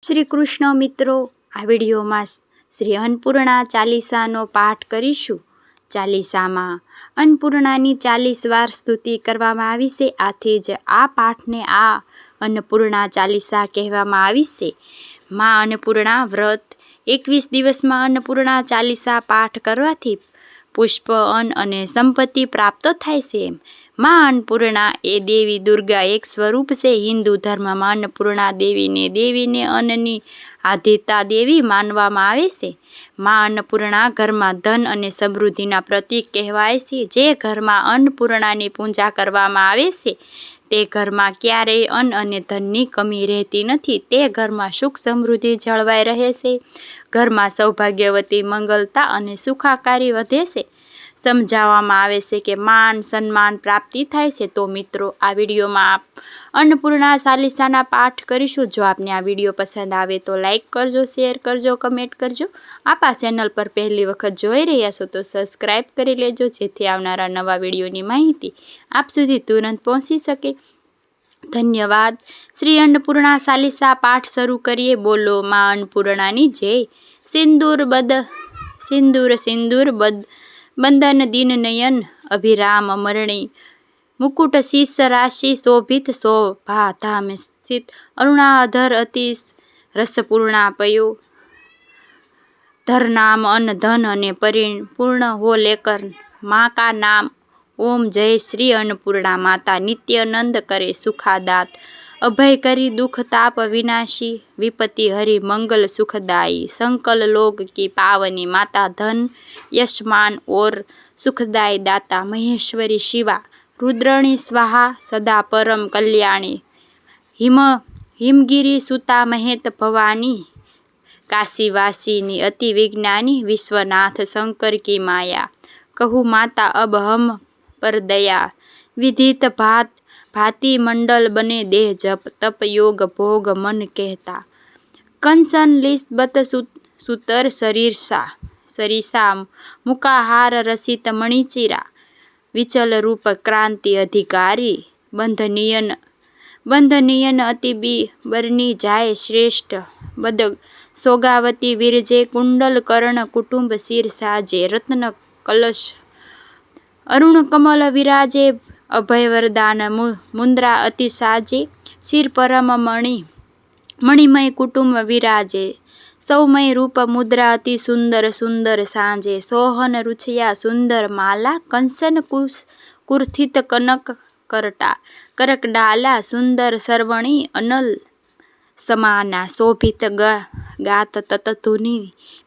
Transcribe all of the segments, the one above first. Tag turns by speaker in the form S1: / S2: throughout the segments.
S1: શ્રી કૃષ્ણ મિત્રો, આ વિડીયોમાં શ્રી અન્નપૂર્ણા ચાલીસાનો પાઠ કરીશું. ચાલીસામાં અન્નપૂર્ણાની 40 વાર સ્તુતિ કરવામાં આવી છે. આથી જ આ પાઠને આ અન્નપૂર્ણા ચાલીસા કહેવામાં આવી છે. માં અન્નપૂર્ણા વ્રત 21 દિવસમાં અન્નપૂર્ણા ચાલીસા પાઠ કરવાથી પુષ્પ, અન્ન અને સંપત્તિ પ્રાપ્ત થાય છે. માં અન્નપૂર્ણા એ દેવી દુર્ગા એક સ્વરૂપ છે. હિન્દુ ધર્મમાં અન્નપૂર્ણા દેવીને અન્નની આધીતા દેવી માનવામાં આવે છે. માં અન્નપૂર્ણા ઘરમાં ધન અને સમૃદ્ધિના પ્રતીક કહેવાય છે. જે ઘરમાં અન્નપૂર્ણાની પૂજા કરવામાં આવે છે તે ઘરમાં ક્યારેય અન્ન અને ધનની કમી રહેતી નથી. તે ઘરમાં સુખ સમૃદ્ધિ જળવાઈ રહે છે. ઘરમાં સૌભાગ્યવતી, મંગલતા અને સુખાકારી વધે છે. સમજાવવામાં આવે છે કે માન સન્માન પ્રાપ્તિ થાય છે. તો મિત્રો, આ વિડીયોમાં અન્નપૂર્ણા ચાલીસાના પાઠ કરીશું. જો આપને આ વિડીયો પસંદ આવે તો લાઈક કરજો, શેર કરજો, કમેન્ટ કરજો. આપ આ ચેનલ પર પહેલી વખત જોઈ રહ્યા છો તો સબસ્ક્રાઈબ કરી લેજો, જેથી આવનારા નવા વિડીયોની માહિતી આપ સુધી તુરંત પહોંચી શકે. ધન્યવાદ. શ્રી અન્નપૂર્ણા ચાલીસા પાઠ શરૂ કરીએ. બોલો માં અન્નપૂર્ણાની જય. સિંદૂર બંદન દિન નયન અભિરામ મરણી મુકુટ શીશ રાશિ શોભિત શોભા ધામ સ્થિત અરુણાધર અતિશ રસપૂર્ણા પયો ધર નામ અન્ન ધન અને પરિપૂર્ણ હો લેકર माँ का नाम ओम जय श्री अन्नपूर्णा माता नित्यानंद करे सुखादात अभय करी दुख ताप विनाशी विपत्ति हरि मंगल सुखदायी संकल लोक की पावनी माता धन यशमान और सुखदायी दाता महेश्वरी शिवा रुद्रणी स्वाहा सदा परम कल्याणी हिमगिरी सुता महेत भवानी काशीवासिनी अति विज्ञानी विश्वनाथ शंकर की माया कहूँ माता अब हम पर दया विधित भांति मंडल बने देह जप तप योग भोग मन कहता कंसन लिस्बत सुतर सरिसा मुकाहार रसित मणिचिरा विचल रूप क्रांति अधिकारी बंधनियन अति बरनी जाय श्रेष्ठ बद सोगावती विरजे कुंडल कर्ण कुटुंब सिर साजे रत्न कलश अरुण कमल विराजे अभय वरदान मुद्रा अति साजे सिर परम मणिमय कुटुंब विराजे सौमय रूप मुद्रा अति सुंदर सुंदर सांजे सोहन रुचिया सुंदर माला कंसन कुर्थित कनक करक डाला सुंदर सर्वणी अनल समाना शोभित गात ततधुनि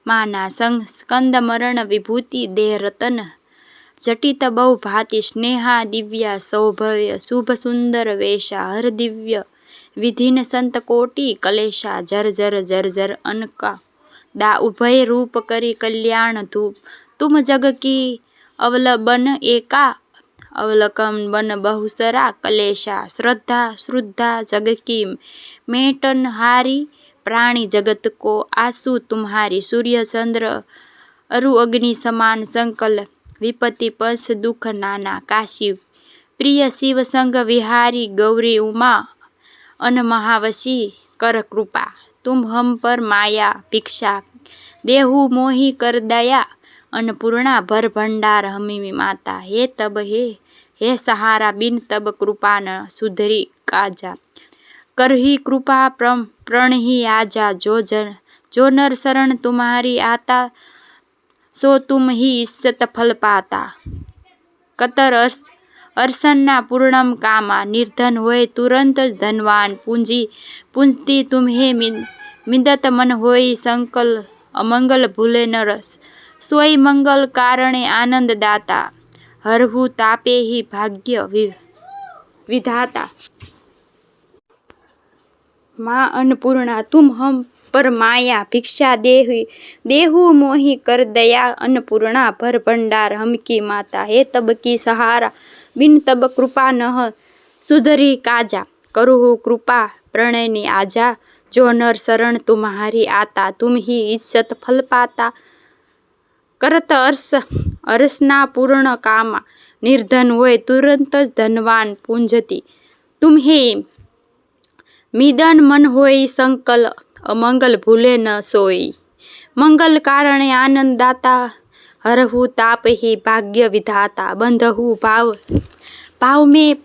S1: माना संग स्कंद मरण विभूति देह रतन जटित बहु भाति स्नेहा दिव्या सौभव्य शुभ सुंदर वेशा हर दिव्य विधिन संत कोटि कलेशा जर जर जर जर अनका दा उभय रूप करी कल्याण धूप तुम जग की अवलंबन एका अवलकम बन बहुसरा कलेशा श्रद्धा जग की मेटन हारी प्राणी जगत को आंसू तुम्हारी सूर्य चंद्र अरु अग्नि समान संकल विपत्ति पंच दुख नाना काशी प्रिय शिव संग विहारी गौरी उमा अन महावशी कर कृपा तुम हम पर माया भिक्षा देहु मोही कर दया अन्नपूर्णा भर भंडार हमी माता हे तब हे सहारा बिन तब कृपा न सुधरी काजा करही कृपा प्रणही आजा जो नर शरण तुम्हारी आता सो तुम ही इज्जत फल पाता कतर अर्सन्ना पूर्णम कामा निर्धन होय तुरंत धनवान पूंजती तुम्हें मिदत मन होय संकल अमंगल भूले न रस सोई मंगल कारणे आनंद दाता हरहु तापे ही भाग्य विधाता माँ अन्नपूर्णा तुम हम पर माया भिक्षा देहु मोही कर दया अन्नपूर्णा भर भंडार हम की माता हे तब की सहारा बिन तब कृपा न सुधरी काजा करुहु कृपा प्रणयनी आजा जो नर शरण तुम्हारी आता तुम ही इज्जत फल पाता करत अरसना पूर्ण कामा निर्धन होय तुरंत धनवान पूंजती तुम्हें मिदन मन होय संकल અમંગલ ભૂલે ન સોઈ. મંગલ કારણે આનંદ દાતા, હરહુ તાપહી ભાગ્ય વિધાતા. બંધહુ ભાવ में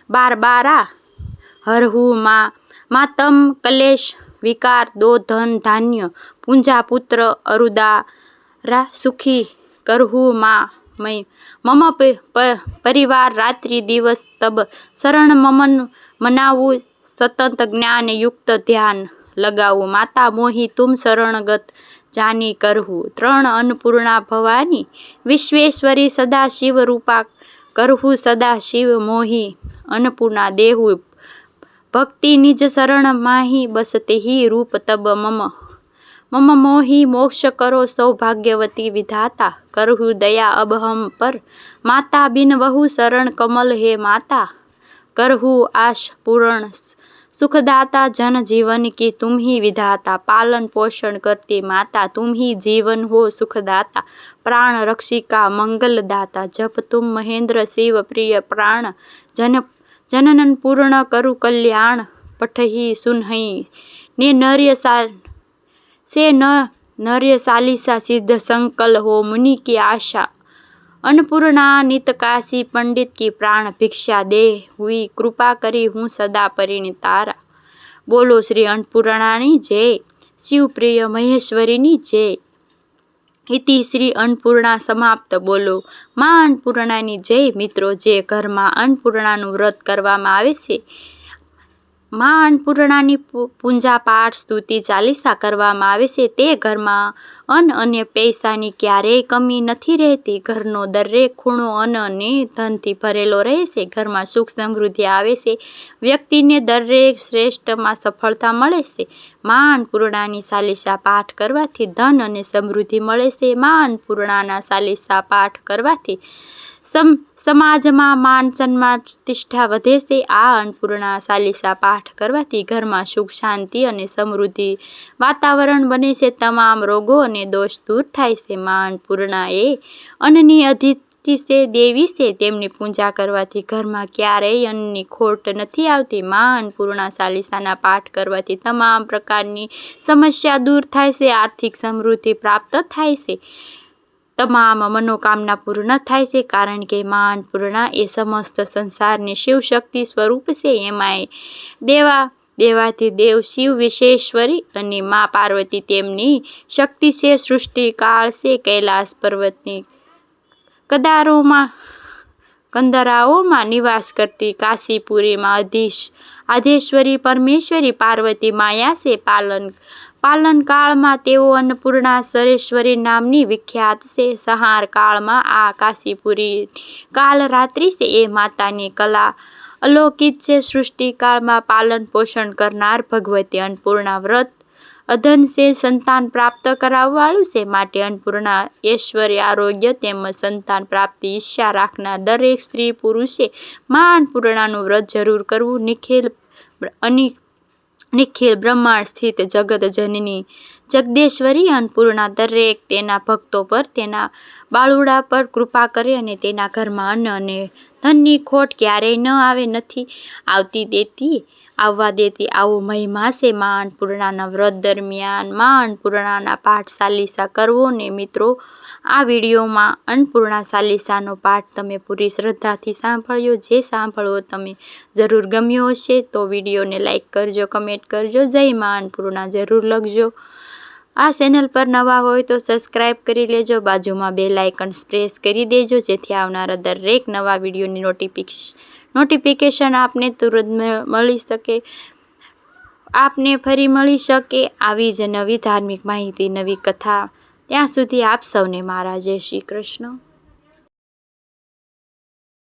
S1: बार बारा, हरहु मातम कलेश विकार. दो धन धान्य पूंजा पुत्र अरुदारा, सुखी करहु मम परिवार. रात्रि दिवस तब शरण ममन मनावू, सतत ज्ञान युक्त ध्यान लगावू. माता मोही तुम शरणगत जानी करहु. त्रण अन्नपूर्णा भवानी, विश्वेश्वरी सदा शिव रूपा. करहु सदा शिव मोही अन्नपूर्णा देहु. भक्ति निज शरण माही, बसते ही रूप तब मम मोही. मोक्ष करो सौभाग्यवती विधाता, करहु दया अब हम पर. माता बिन बहु शरण कमल है माता, करहु आश पूर्ण सुखदाता. जन जीवन की तुम ही विधाता, पालन पोषण करती माता. तुम ही जीवन हो सुखदाता, प्राण रक्षिका मंगलदाता. जप तुम महेंद्र शिव प्रिय प्राण, जननन पूर्ण करु कल्याण. पठही सुनहि ने नर्य सालिसा, सिद्ध संकल हो मुनि की आशा. अन्नपूर्णा नित काशी पंडित की प्राण भिक्षा दे हुई. कृपा करी हूँ सदा परिणितारा. बोलो श्री अन्नपूर्णानी जय, शिवप्रिय महेश्वरीनी जय. इति श्री अन्नपूर्णा समाप्त. बोलो માં अन्नपूर्णाની જય. મિત્રો, જે ઘરમાં अन्नपूर्णाનું વ્રત કરવામાં આવે છે, માં अन्नपूर्णाની પૂજા પાઠ સ્તુતિ ચાલીસા કરવામાં આવે છે, તે ઘરમાં અન્ન અને પૈસાની ક્યારેય કમી નથી રહેતી. ઘરનો દરેક ખૂણો અન્ન અને ધનથી ભરેલો રહે છે. ઘરમાં સુખ સમૃદ્ધિ આવે છે. વ્યક્તિને દરેક શ્રેષ્ઠમાં સફળતા મળે છે. માં अन्नपूर्णाની ચાલીસા પાઠ કરવાથી ધન અને સમૃદ્ધિ મળે છે. માં अन्नपूर्णाના ચાલીસા પાઠ કરવાથી સમાજમાં માન સન્માન પ્રતિષ્ઠા વધે છે. આ अन्नपूर्णा ચાલીસા પાઠ કરવાથી ઘરમાં સુખ શાંતિ અને સમૃદ્ધિ વાતાવરણ બને છે. તમામ રોગો અને દોષ દૂર થાય છે. માં अन्नपूर्णा એ અન્નની અધિષ્ઠિ છે, દેવી છે. તેમની પૂજા કરવાથી ઘરમાં ક્યારેય અન્નની ખોટ નથી આવતી. માં अन्नपूर्णा ચાલીસાના પાઠ કરવાથી તમામ પ્રકારની સમસ્યા દૂર થાય છે. આર્થિક સમૃદ્ધિ પ્રાપ્ત થાય છે. તમામ મનોકામના પૂર્ણ થાય છે. કારણ કે માં अन्नपूर्णा એ સમસ્ત સંસારની શિવશક્તિ સ્વરૂપ છે. એમાંય દેવાથી દેવ શિવ વિશ્વેશ્વરી અને માં પાર્વતી તેમની શક્તિ છે. સૃષ્ટિ કાળ છે. કૈલાસ પર્વતની કંદરાઓમાં નિવાસ કરતી કાશીપુરીમાં આધેશ્વરી પરમેશ્વરી પાર્વતી માયા છે. પાલન કાળમાં તેઓ अन्नपूर्णा સરેશ્વરી નામની વિખ્યાત છે. સંહાર કાળમાં આ કાશીપુરી કાલરાત્રિ છે. એ માતાની કલા અલૌકિક છે. સૃષ્ટિ કાળમાં પાલન પોષણ કરનાર ભગવતી अन्नपूर्णा વ્રત અધન છે. સંતાન પ્રાપ્ત કરાવવાળું છે. માટે अन्नपूर्णा ઐશ્વર્ય, આરોગ્ય તેમજ સંતાન પ્રાપ્તિ ઈચ્છા રાખનાર દરેક સ્ત્રી પુરુષે માં अन्नपूर्णाનું વ્રત જરૂર કરવું. નિખિલ બ્રહ્માંડ સ્થિત જગત જનની જગદેશ્વરી अन्नपूर्णा દરેક તેના ભક્તો પર, તેના બાળુડા પર કૃપા કરે અને તેના ઘરમાં અન્ન અને ધનની ખોટ ક્યારેય ન આવે, નથી આવવા દેતી. આવો મહિમા છે માં अन्नपूर्णाના વ્રત દરમિયાન માં अन्नपूर्णाના પાઠ ચાલીસા કરવો. ને મિત્રો, આ વિડીયોમાં अन्नपूर्णा ચાલીસાનો પાઠ તમે પૂરી શ્રદ્ધાથી સાંભળ્યો. જે સાંભળવો તમે જરૂર ગમ્યો હશે તો વિડીયોને લાઈક કરજો, કમેન્ટ કરજો. જય માં अन्नपूर्णा જરૂર લખજો. આ ચેનલ પર નવા હોય તો સબસ્ક્રાઈબ કરી લેજો. બાજુમાં બેલ આઇકન પ્રેસ કરી દેજો, જેથી આવનારા દરેક નવા વિડીયોની નોટિફિકેશન આપને તુરંત મળી શકે. આપને ફરી મળી શકે આવી જ નવી ધાર્મિક માહિતી, નવી કથા. ત્યાં સુધી આપ સૌને મારા જય શ્રી કૃષ્ણ.